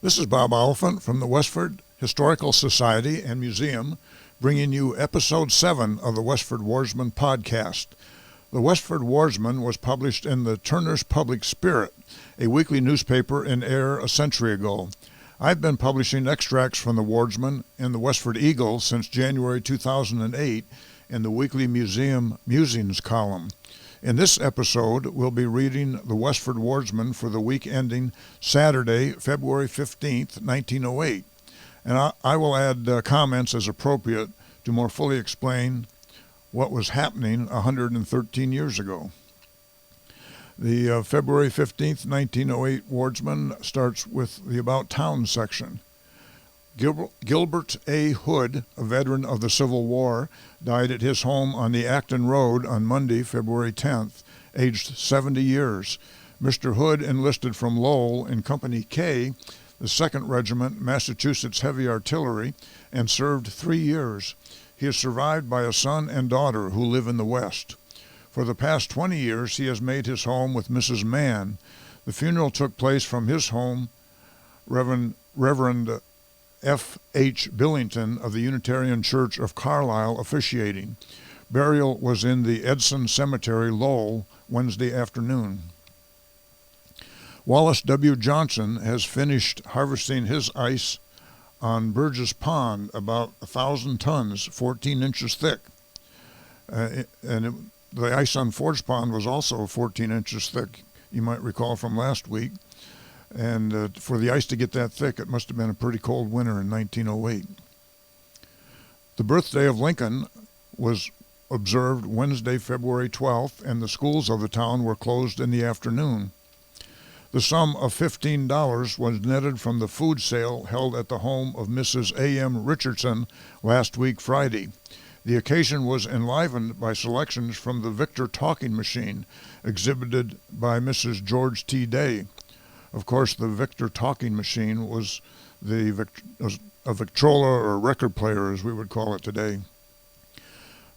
This is Bob Oliphant from the Westford Historical Society and Museum, bringing you Episode 7 of the Westford Wardsman podcast. The Westford Wardsman was published in the Turner's Public Spirit, a weekly newspaper in Ayr a century ago. I've been publishing extracts from the Wardsman in the Westford Eagle since January 2008 in the weekly Museum Musings column. In this episode, we'll be reading the Westford Wardsman for the week ending Saturday, February 15th, 1908, and I will add comments as appropriate to more fully explain what was happening 113 years ago. The February 15th, 1908 Wardsman starts with the About Town section. Gilbert A. Hood, a veteran of the Civil War, died at his home on the Acton Road on Monday, February 10th, aged 70 years. Mr. Hood enlisted from Lowell in Company K, the 2nd Regiment, Massachusetts Heavy Artillery, and served 3 years. He is survived by a son and daughter who live in the West. For the past 20 years, he has made his home with Mrs. Mann. The funeral took place from his home, Reverend F. H. Billington of the Unitarian Church of Carlisle officiating. Burial was in the Edson Cemetery, Lowell, Wednesday afternoon. Wallace W. Johnson has finished harvesting his ice on Burgess Pond, about 1,000 tons, 14 inches thick. The ice on Forge Pond was also 14 inches thick, you might recall from last week. And for the ice to get that thick, it must have been a pretty cold winter in 1908. The birthday of Lincoln was observed Wednesday, February 12th, and the schools of the town were closed in the afternoon. The sum of $15 was netted from the food sale held at the home of Mrs. A.M. Richardson last week, Friday. The occasion was enlivened by selections from the Victor talking machine, exhibited by Mrs. George T. Day. Of course, the Victor talking machine was a Victrola or record player, as we would call it today.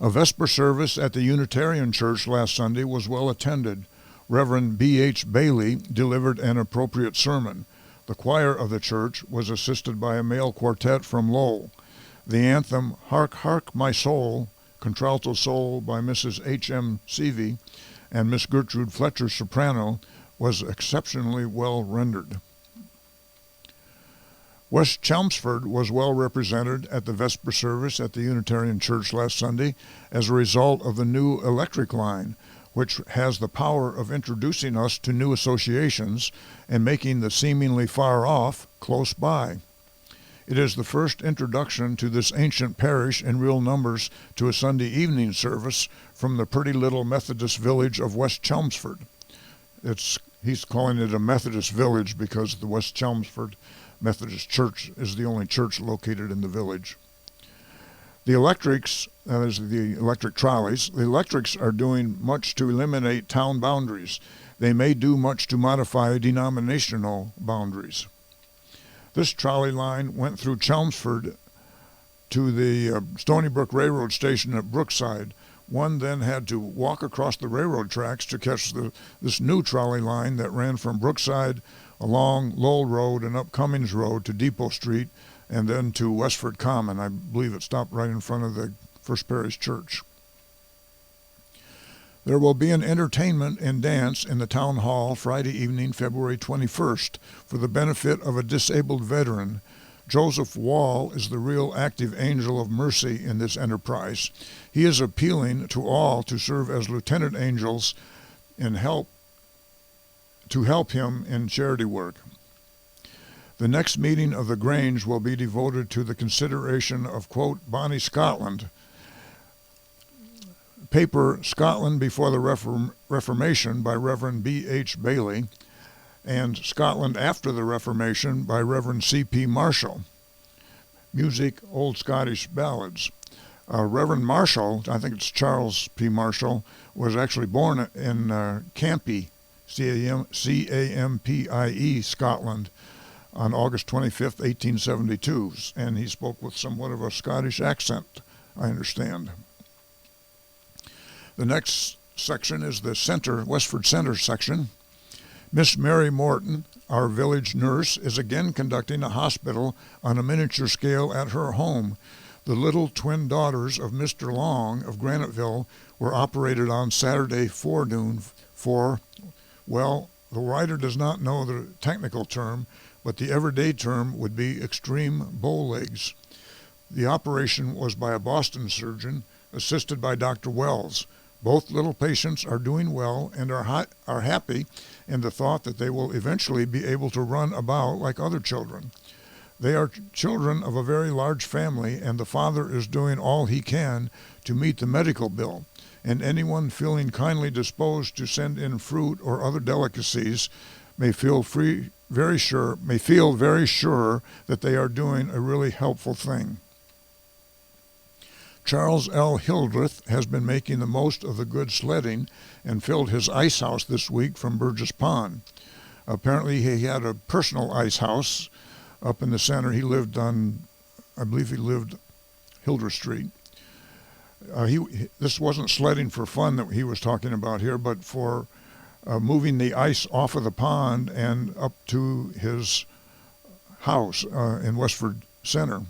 A Vesper service at the Unitarian Church last Sunday was well attended. Reverend B.H. Bailey delivered an appropriate sermon. The choir of the church was assisted by a male quartet from Lowell. The anthem, Hark, Hark, My Soul, contralto solo by Mrs. H.M. Seavey and Miss Gertrude Fletcher, soprano, was exceptionally well rendered. West Chelmsford was well represented at the Vesper service at the Unitarian Church last Sunday as a result of the new electric line, which has the power of introducing us to new associations and making the seemingly far off close by. It is the first introduction to this ancient parish in real numbers to a Sunday evening service from the pretty little Methodist village of West Chelmsford. He's calling it a Methodist village because the West Chelmsford Methodist Church is the only church located in the village. The electrics, that is the electric trolleys, the electrics are doing much to eliminate town boundaries. They may do much to modify denominational boundaries. This trolley line went through Chelmsford to the Stony Brook Railroad Station at Brookside. One then had to walk across the railroad tracks to catch this new trolley line that ran from Brookside along Lowell Road and up Cummings Road to Depot Street and then to Westford Common. I believe it stopped right in front of the First Parish Church. There will be an entertainment and dance in the Town Hall Friday evening, February 21st, for the benefit of a disabled veteran. Joseph Wall is the real active angel of mercy in this enterprise. He is appealing to all to serve as lieutenant angels to help him in charity work. The next meeting of the Grange will be devoted to the consideration of, quote, Bonnie Scotland. Paper Scotland Before the Reformation by Reverend B.H. Bailey, and Scotland After the Reformation by Reverend C.P. Marshall. Music, Old Scottish Ballads. Reverend Marshall, I think it's Charles P. Marshall, was actually born in Campie, C-A-M-P-I-E, Scotland, on August 25th, 1872, and he spoke with somewhat of a Scottish accent, I understand. The next section is the Westford Center section. Miss Mary Morton, our village nurse, is again conducting a hospital on a miniature scale at her home. The little twin daughters of Mr. Long of Graniteville were operated on Saturday forenoon for, well, the writer does not know the technical term, but the everyday term would be extreme bow legs. The operation was by a Boston surgeon, assisted by Dr. Wells. Both little patients are doing well and are happy in the thought that they will eventually be able to run about like other children. They are children of a very large family, and the father is doing all he can to meet the medical bill, and anyone feeling kindly disposed to send in fruit or other delicacies may feel very sure that they are doing a really helpful thing. Charles L. Hildreth has been making the most of the good sledding and filled his ice house this week from Burgess Pond. Apparently he had a personal ice house up in the center. He lived on, I believe he lived Hildreth Street. This wasn't sledding for fun that he was talking about here, but for moving the ice off of the pond and up to his house in Westford Center.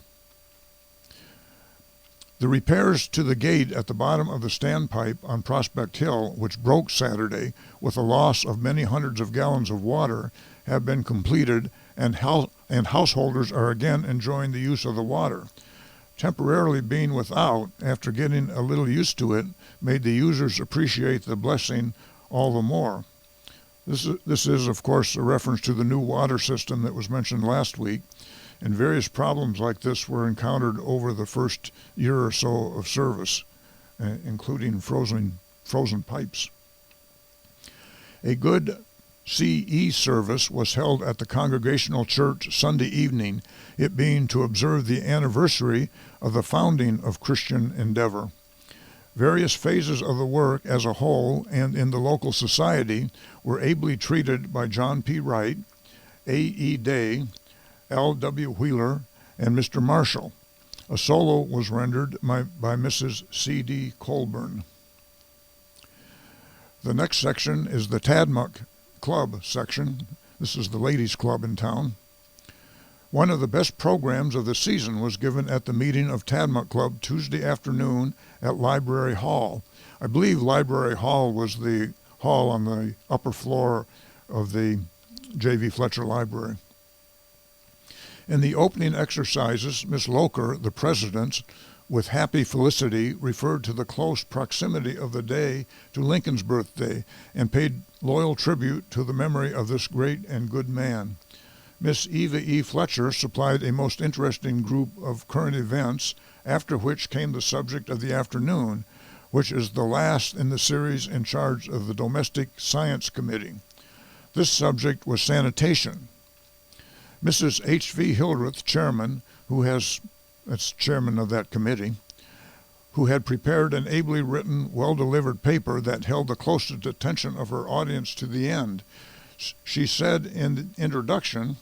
The repairs to the gate at the bottom of the standpipe on Prospect Hill, which broke Saturday with a loss of many hundreds of gallons of water, have been completed, and householders are again enjoying the use of the water. Temporarily being without, after getting a little used to it, made the users appreciate the blessing all the more. This is, of course, a reference to the new water system that was mentioned last week, and various problems like this were encountered over the first year or so of service, including frozen pipes. A good CE service was held at the Congregational Church Sunday evening, it being to observe the anniversary of the founding of Christian Endeavor. Various phases of the work as a whole and in the local society were ably treated by John P. Wright, A.E. Day, L.W. Wheeler, and Mr. Marshall. A solo was rendered by Mrs. C.D. Colburn. The next section is the Tadmuck Club section. This is the ladies' club in town. One of the best programs of the season was given at the meeting of Tadmuck Club Tuesday afternoon at Library Hall. I believe Library Hall was the hall on the upper floor of the J.V. Fletcher Library. In the opening exercises, Miss Loker, the president, with happy felicity, referred to the close proximity of the day to Lincoln's birthday and paid loyal tribute to the memory of this great and good man. Miss Eva E. Fletcher supplied a most interesting group of current events, after which came the subject of the afternoon, which is the last in the series in charge of the Domestic Science Committee. This subject was sanitation. Mrs. H.V. Hildreth, chairman, that's chairman of that committee, who had prepared an ably written, well-delivered paper that held the closest attention of her audience to the end. She said in the introduction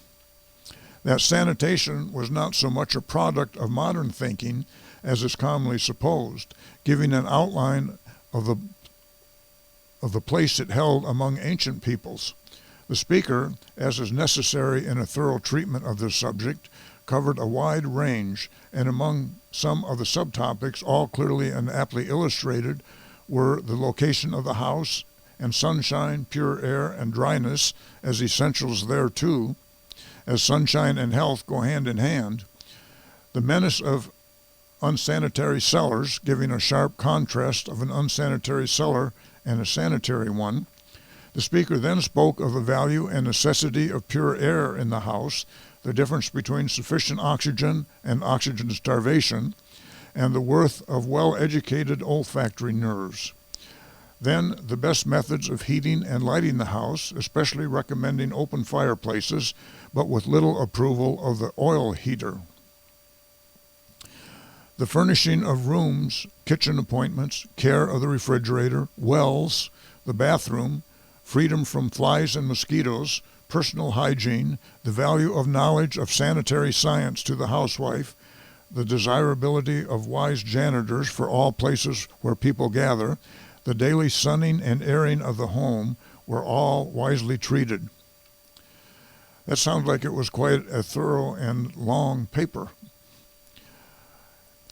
that sanitation was not so much a product of modern thinking as is commonly supposed, giving an outline of the place it held among ancient peoples. The speaker, as is necessary in a thorough treatment of this subject, covered a wide range, and among some of the subtopics, all clearly and aptly illustrated, were the location of the house and sunshine, pure air, and dryness as essentials thereto, as sunshine and health go hand in hand, the menace of unsanitary cellars, giving a sharp contrast of an unsanitary cellar and a sanitary one. The speaker then spoke of the value and necessity of pure air in the house, the difference between sufficient oxygen and oxygen starvation, and the worth of well-educated olfactory nerves. Then the best methods of heating and lighting the house, especially recommending open fireplaces, but with little approval of the oil heater. The furnishing of rooms, kitchen appointments, care of the refrigerator, wells, the bathroom, freedom from flies and mosquitoes, personal hygiene, the value of knowledge of sanitary science to the housewife, the desirability of wise janitors for all places where people gather, the daily sunning and airing of the home were all wisely treated. That sounds like it was quite a thorough and long paper.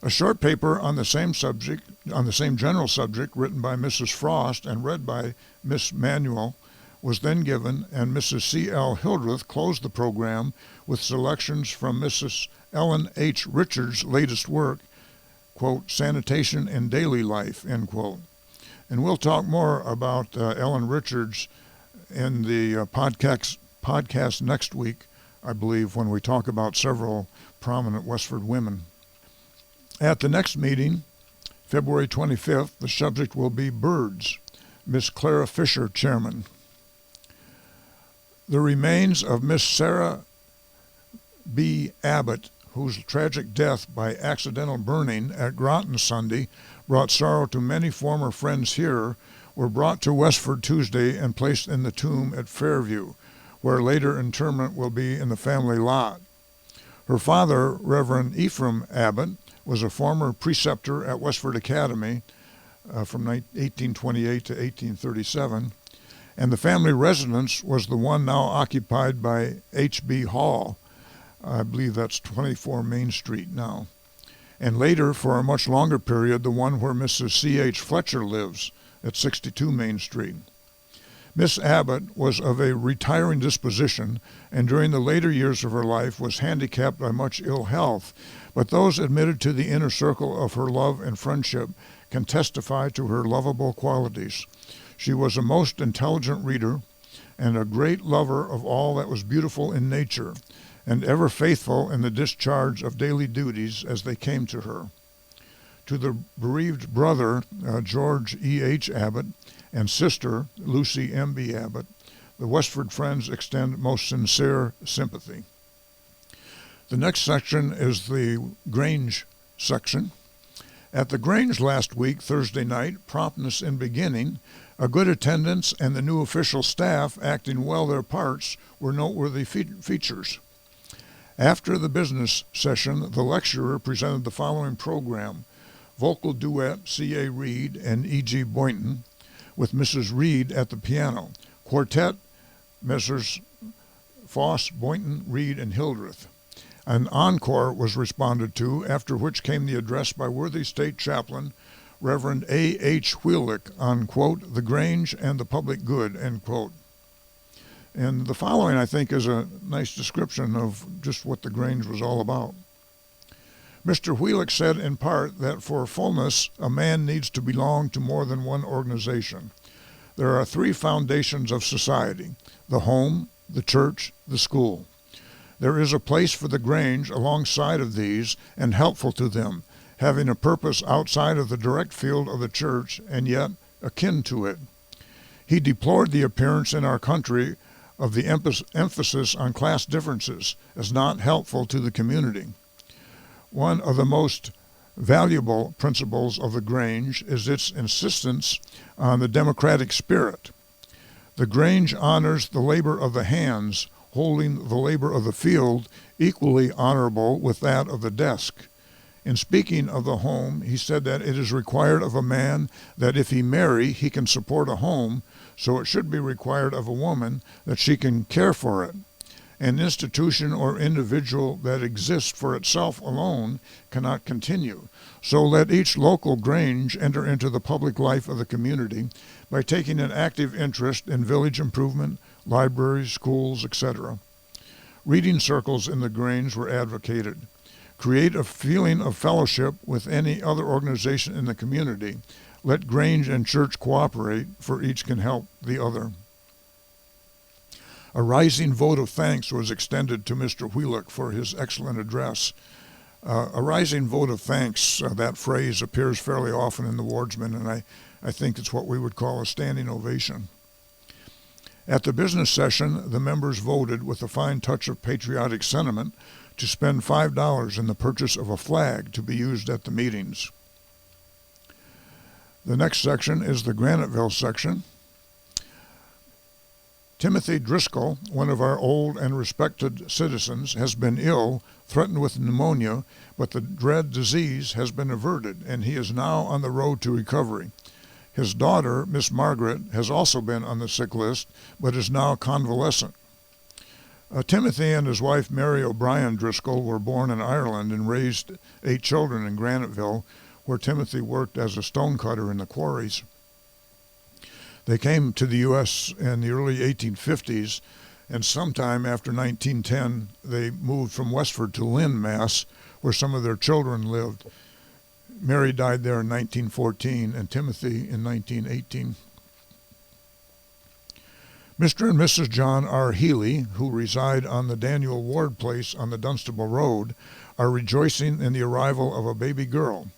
A short paper on the same subject, on the same general subject, written by Mrs. Frost and read by Miss Manuel, was then given, and Mrs. C.L. Hildreth closed the program with selections from Mrs. Ellen H. Richards' latest work, quote, Sanitation in Daily Life, end quote. And we'll talk more about Ellen Richards in the podcast next week, I believe, when we talk about several prominent Westford women. At the next meeting, February 25th, the subject will be birds. Miss Clara Fisher, chairman. The remains of Miss Sarah B. Abbott, whose tragic death by accidental burning at Groton Sunday brought sorrow to many former friends here, were brought to Westford Tuesday and placed in the tomb at Fairview, where later interment will be in the family lot. Her father, Reverend Ephraim Abbott, was a former preceptor at Westford Academy from 1828 to 1837, and the family residence was the one now occupied by H.B. Hall. I believe that's 24 Main Street now. And later, for a much longer period, the one where Mrs. C.H. Fletcher lives at 62 Main Street. Miss Abbott was of a retiring disposition, and during the later years of her life was handicapped by much ill health, but those admitted to the inner circle of her love and friendship can testify to her lovable qualities. She was a most intelligent reader and a great lover of all that was beautiful in nature, and ever faithful in the discharge of daily duties as they came to her. To the bereaved brother, George E.H. Abbott, and sister, Lucy M.B. Abbott, the Westford Friends extend most sincere sympathy. The next section is the Grange section. At the Grange last week, Thursday night, promptness in beginning, a good attendance, and the new official staff acting well their parts were noteworthy features. After the business session, the lecturer presented the following program: vocal duet C.A. Reed and E.G. Boynton, with Mrs. Reed at the piano. Quartet, Messrs. Foss, Boynton, Reed, and Hildreth. An encore was responded to, after which came the address by worthy state chaplain, Reverend A.H. Wheelick, on, quote, the Grange and the public good, end quote. And the following, I think, is a nice description of just what the Grange was all about. Mr. Wheelick said in part that for fullness, a man needs to belong to more than one organization. There are three foundations of society: the home, the church, the school. There is a place for the Grange alongside of these and helpful to them, having a purpose outside of the direct field of the church and yet akin to it. He deplored the appearance in our country of the emphasis on class differences as not helpful to the community. One of the most valuable principles of the Grange is its insistence on the democratic spirit. The Grange honors the labor of the hands, holding the labor of the field equally honorable with that of the desk. In speaking of the home, he said that it is required of a man that if he marry, he can support a home, so it should be required of a woman that she can care for it. An institution or individual that exists for itself alone cannot continue. So let each local Grange enter into the public life of the community by taking an active interest in village improvement, libraries, schools, etc. Reading circles in the Grange were advocated. Create a feeling of fellowship with any other organization in the community. Let Grange and church cooperate, for each can help the other. A rising vote of thanks was extended to Mr. Wheelick for his excellent address. A rising vote of thanks, that phrase appears fairly often in the Wardsman, and I think it's what we would call a standing ovation. At the business session, the members voted with a fine touch of patriotic sentiment to spend $5 in the purchase of a flag to be used at the meetings. The next section is the Graniteville section. Timothy Driscoll, one of our old and respected citizens, has been ill, threatened with pneumonia, but the dread disease has been averted, and he is now on the road to recovery. His daughter, Miss Margaret, has also been on the sick list, but is now convalescent. Timothy and his wife Mary O'Brien Driscoll were born in Ireland and raised 8 children in Graniteville, where Timothy worked as a stonecutter in the quarries. They came to the U.S. in the early 1850s, and sometime after 1910, they moved from Westford to Lynn, Mass., where some of their children lived. Mary died there in 1914, and Timothy in 1918. Mr. and Mrs. John R. Healy, who reside on the Daniel Ward Place on the Dunstable Road, are rejoicing in the arrival of a baby girl,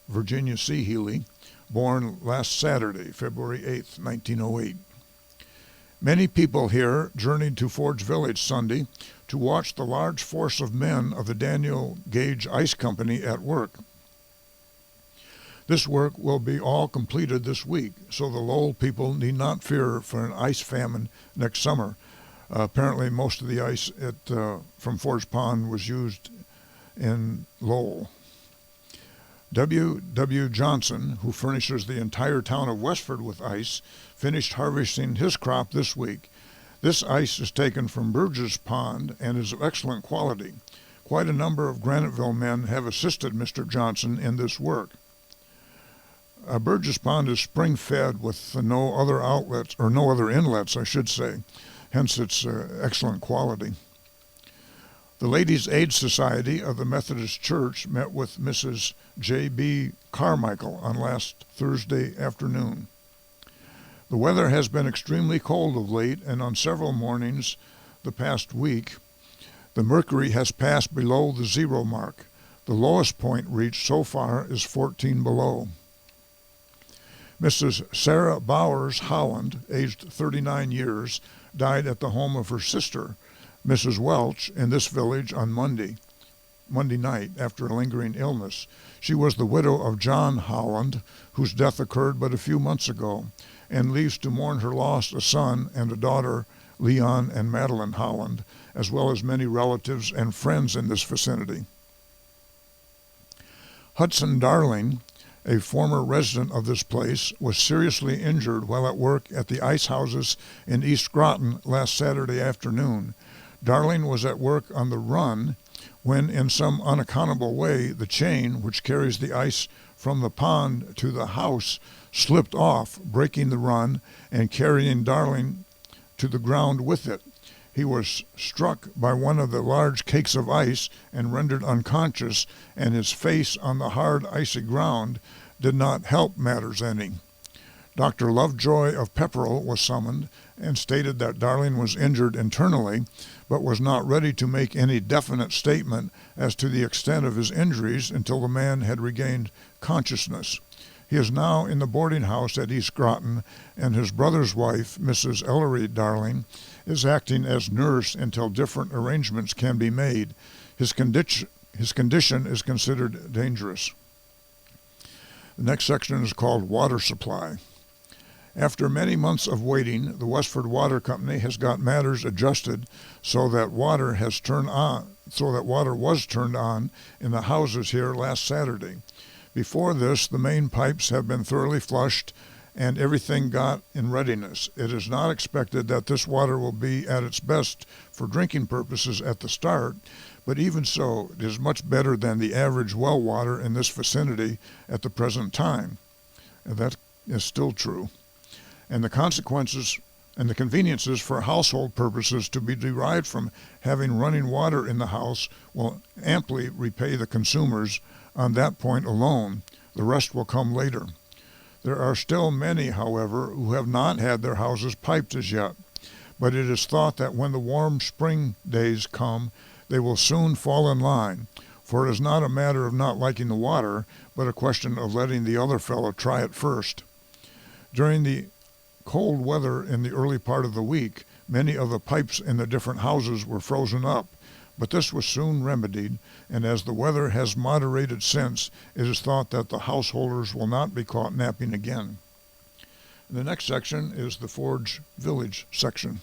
Virginia C. Healy, born last Saturday, February 8, 1908. Many people here journeyed to Ford's Village Sunday to watch the large force of men of the Daniel Gage Ice Company at work. This work will be all completed this week, so the Lowell people need not fear for an ice famine next summer. Apparently most of the ice from Forge Pond was used in Lowell. W. Johnson, who furnishes the entire town of Westford with ice, finished harvesting his crop this week. This ice is taken from Burgess Pond and is of excellent quality. Quite a number of Graniteville men have assisted Mr. Johnson in this work. Burgess Pond is spring-fed with no other outlets, or no other inlets, I should say, hence its excellent quality. The Ladies' Aid Society of the Methodist Church met with Mrs. J.B. Carmichael on last Thursday afternoon. The weather has been extremely cold of late, and on several mornings the past week, the mercury has passed below the 0 mark. The lowest point reached so far is 14 below. Mrs. Sarah Bowers Holland, aged 39 years, died at the home of her sister, Mrs. Welch, in this village on Monday night after a lingering illness. She was the widow of John Holland, whose death occurred but a few months ago, and leaves to mourn her loss a son and a daughter, Leon and Madeline Holland, as well as many relatives and friends in this vicinity. Hudson Darling, a former resident of this place, was seriously injured while at work at the ice houses in East Groton last Saturday afternoon. Darling was at work on the run when, in some unaccountable way, the chain which carries the ice from the pond to the house slipped off, breaking the run and carrying Darling to the ground with it. He was struck by one of the large cakes of ice and rendered unconscious, and his face on the hard, icy ground did not help matters any. Dr. Lovejoy of Pepperell was summoned and stated that Darling was injured internally, but was not ready to make any definite statement as to the extent of his injuries until the man had regained consciousness. He is now in the boarding house at East Groton, and his brother's wife, Mrs. Ellery Darling, is acting as nurse until different arrangements can be made. His condition is considered dangerous. The next section is called Water Supply. After many months of waiting, the Westford Water Company has got matters adjusted so that water was turned on in the houses here last Saturday. Before this, the main pipes have been thoroughly flushed and everything got in readiness. It is not expected that this water will be at its best for drinking purposes at the start, but even so, it is much better than the average well water in this vicinity at the present time. And that is still true. And the consequences and the conveniences for household purposes to be derived from having running water in the house will amply repay the consumers on that point alone. The rest will come later. There are still many, however, who have not had their houses piped as yet, but it is thought that when the warm spring days come, they will soon fall in line, for it is not a matter of not liking the water, but a question of letting the other fellow try it first. During the cold weather in the early part of the week, many of the pipes in the different houses were frozen up, but this was soon remedied, and as the weather has moderated since, it is thought that the householders will not be caught napping again. The next section is the Forge Village section.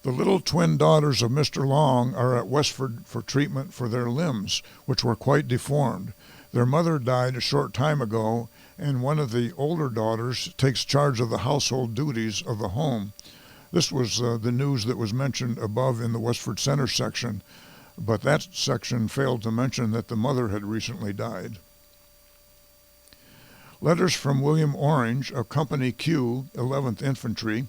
The little twin daughters of Mr. Long are at Westford for treatment for their limbs, which were quite deformed. Their mother died a short time ago, and one of the older daughters takes charge of the household duties of the home. This was the news that was mentioned above in the Westford Center section, but that section failed to mention that the mother had recently died. Letters from William Orange of Company Q, 11th Infantry,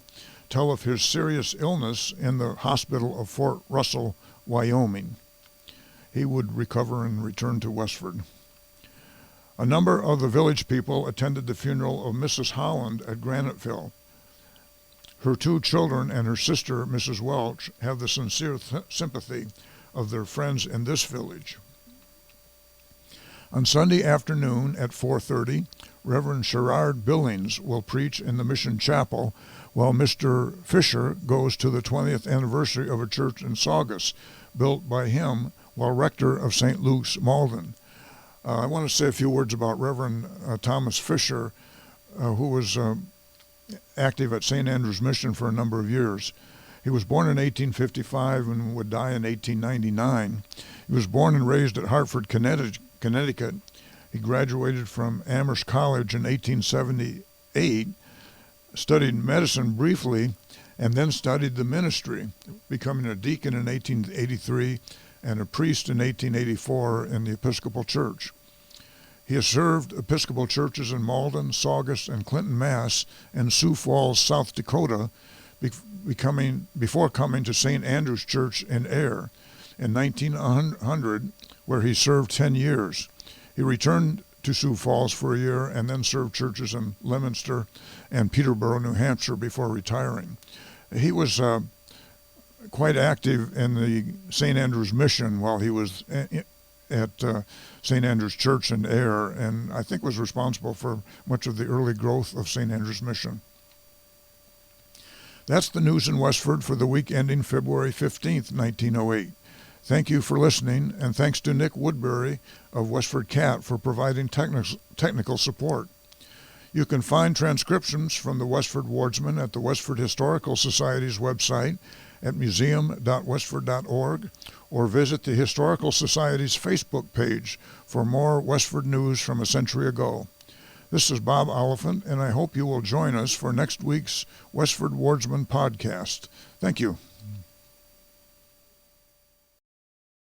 tell of his serious illness in the hospital of Fort Russell, Wyoming. He would recover and return to Westford. A number of the village people attended the funeral of Mrs. Holland at Graniteville. Her 2 children and her sister, Mrs. Welch, have the sincere sympathy of their friends in this village. On Sunday afternoon at 4:30, Reverend Sherrard Billings will preach in the Mission Chapel, while Mr. Fisher goes to the 20th anniversary of a church in Saugus, built by him while rector of St. Luke's, Malden. I want to say a few words about Reverend Thomas Fisher, who was active at St. Andrew's Mission for a number of years. He was born in 1855 and would die in 1899. He was born and raised at Hartford, Connecticut. He graduated from Amherst College in 1878, studied medicine briefly, and then studied the ministry, becoming a deacon in 1883 and a priest in 1884 in the Episcopal Church. He has served Episcopal churches in Malden, Saugus, and Clinton, Mass., and Sioux Falls, South Dakota, before coming to St. Andrew's Church in Ayer in 1900, where he served 10 years. He returned to Sioux Falls for a year and then served churches in Leominster and Peterborough, New Hampshire, before retiring. He was quite active in the St. Andrew's Mission while he was at St. Andrew's Church in Ayer, and I think was responsible for much of the early growth of St. Andrew's Mission. That's the news in Westford for the week ending February 15th, 1908. Thank you for listening, and thanks to Nick Woodbury of WestfordCAT for providing technical support. You can find transcriptions from the Westford Wardsman at the Westford Historical Society's website at museum.westford.org, or visit the Historical Society's Facebook page for more Westford news from a century ago. This is Bob Oliphant, and I hope you will join us for next week's Westford Wardsman podcast. Thank you.